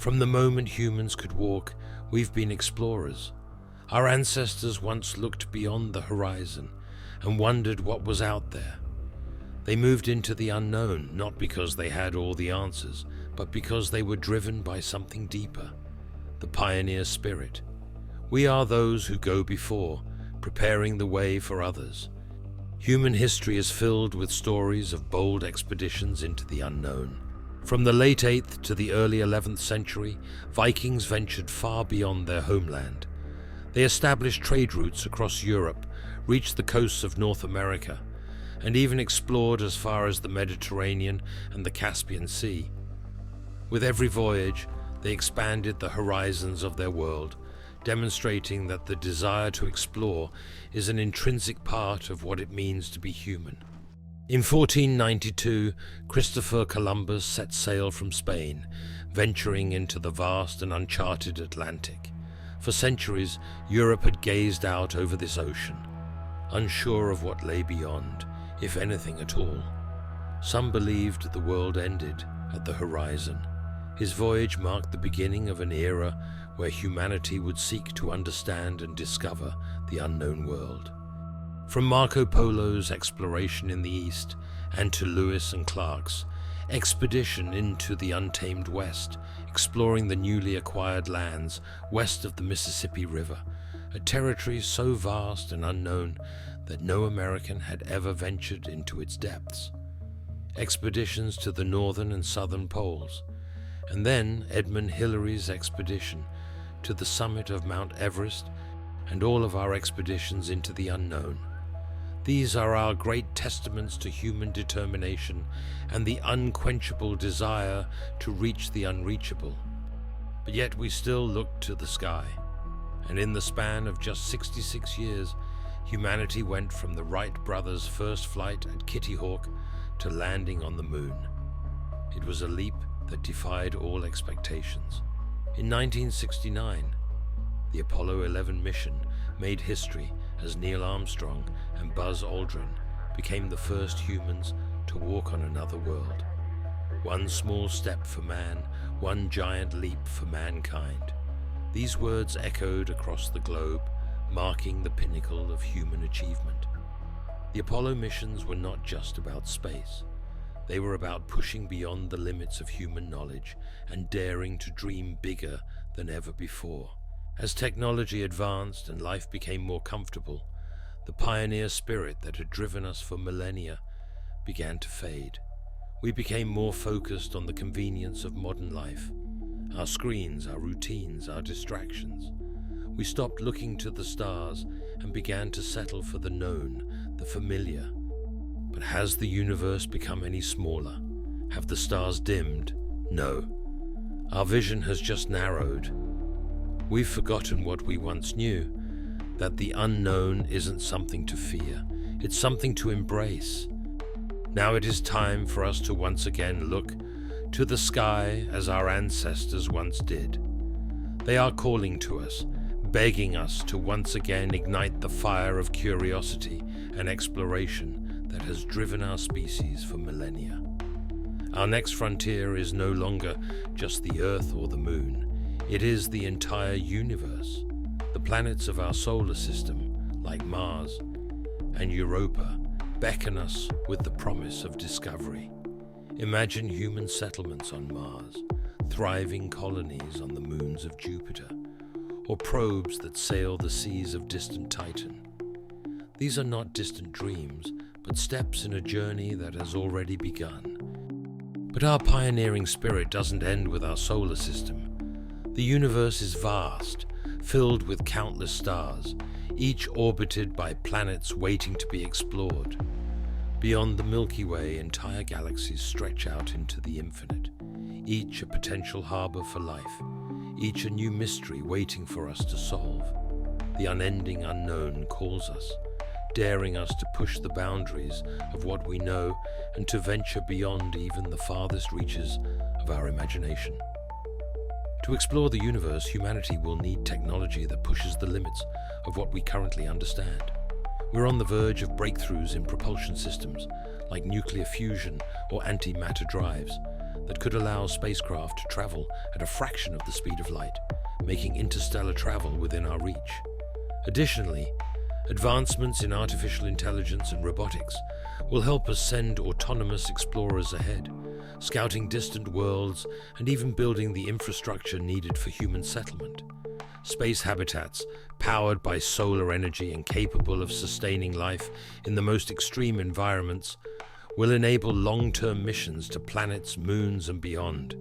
From the moment humans could walk, we've been explorers. Our ancestors once looked beyond the horizon and wondered what was out there. They moved into the unknown, not because they had all the answers, but because they were driven by something deeper, the pioneer spirit. We are those who go before, preparing the way for others. Human history is filled with stories of bold expeditions into the unknown. From the late 8th to the early 11th century, Vikings ventured far beyond their homeland. They established trade routes across Europe, reached the coasts of North America, and even explored as far as the Mediterranean and the Caspian Sea. With every voyage, they expanded the horizons of their world, demonstrating that the desire to explore is an intrinsic part of what it means to be human. In 1492, Christopher Columbus set sail from Spain, venturing into the vast and uncharted Atlantic. For centuries, Europe had gazed out over this ocean, unsure of what lay beyond, if anything at all. Some believed the world ended at the horizon. His voyage marked the beginning of an era where humanity would seek to understand and discover the unknown world. From Marco Polo's exploration in the East and to Lewis and Clark's expedition into the untamed West, exploring the newly acquired lands west of the Mississippi River, a territory so vast and unknown that no American had ever ventured into its depths. Expeditions to the northern and southern poles, and then Edmund Hillary's expedition to the summit of Mount Everest, and all of our expeditions into the unknown. These are our great testaments to human determination and the unquenchable desire to reach the unreachable. But yet we still look to the sky, and in the span of just 66 years, humanity went from the Wright brothers' first flight at Kitty Hawk to landing on the moon. It was a leap that defied all expectations. In 1969, the Apollo 11 mission made history as Neil Armstrong and Buzz Aldrin became the first humans to walk on another world. One small step for man, one giant leap for mankind. These words echoed across the globe, marking the pinnacle of human achievement. The Apollo missions were not just about space. They were about pushing beyond the limits of human knowledge and daring to dream bigger than ever before. As technology advanced and life became more comfortable, the pioneer spirit that had driven us for millennia began to fade. We became more focused on the convenience of modern life, our screens, our routines, our distractions. We stopped looking to the stars and began to settle for the known, the familiar. But has the universe become any smaller? Have the stars dimmed? No. Our vision has just narrowed. We've forgotten what we once knew, that the unknown isn't something to fear, it's something to embrace. Now it is time for us to once again look to the sky as our ancestors once did. They are calling to us, begging us to once again ignite the fire of curiosity and exploration that has driven our species for millennia. Our next frontier is no longer just the Earth or the Moon. It is the entire universe. The planets of our solar system, like Mars and Europa, beckon us with the promise of discovery. Imagine human settlements on Mars, thriving colonies on the moons of Jupiter, or probes that sail the seas of distant Titan. These are not distant dreams, but steps in a journey that has already begun. But our pioneering spirit doesn't end with our solar system. The universe is vast, filled with countless stars, each orbited by planets waiting to be explored. Beyond the Milky Way, entire galaxies stretch out into the infinite, each a potential harbor for life, each a new mystery waiting for us to solve. The unending unknown calls us, daring us to push the boundaries of what we know and to venture beyond even the farthest reaches of our imagination. To explore the universe, humanity will need technology that pushes the limits of what we currently understand. We're on the verge of breakthroughs in propulsion systems like nuclear fusion or antimatter drives. that could allow spacecraft to travel at a fraction of the speed of light, making interstellar travel within our reach. Additionally, advancements in artificial intelligence and robotics will help us send autonomous explorers ahead, scouting distant worlds and even building the infrastructure needed for human settlement. Space habitats, powered by solar energy and capable of sustaining life in the most extreme environments, will enable long-term missions to planets, moons, and beyond.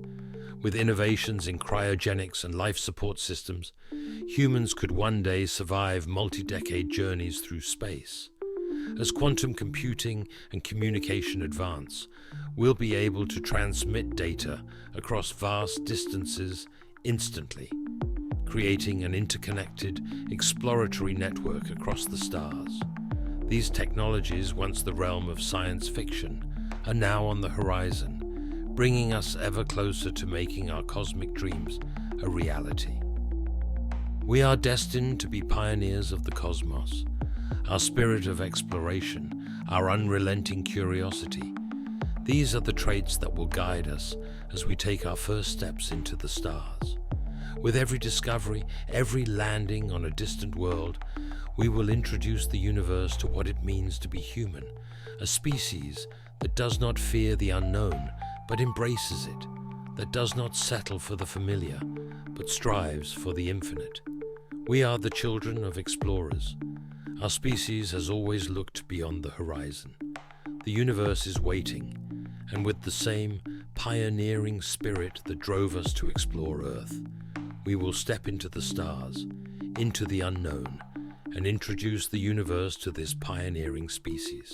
With innovations in cryogenics and life support systems, humans could one day survive multi-decade journeys through space. As quantum computing and communication advance, we'll be able to transmit data across vast distances instantly, creating an interconnected, exploratory network across the stars. These technologies, once the realm of science fiction, are now on the horizon, bringing us ever closer to making our cosmic dreams a reality. We are destined to be pioneers of the cosmos. Our spirit of exploration, our unrelenting curiosity, these are the traits that will guide us as we take our first steps into the stars. With every discovery, every landing on a distant world, we will introduce the universe to what it means to be human, a species that does not fear the unknown, but embraces it, that does not settle for the familiar, but strives for the infinite. We are the children of explorers. Our species has always looked beyond the horizon. The universe is waiting, and with the same pioneering spirit that drove us to explore Earth, we will step into the stars, into the unknown, and introduce the universe to this pioneering species.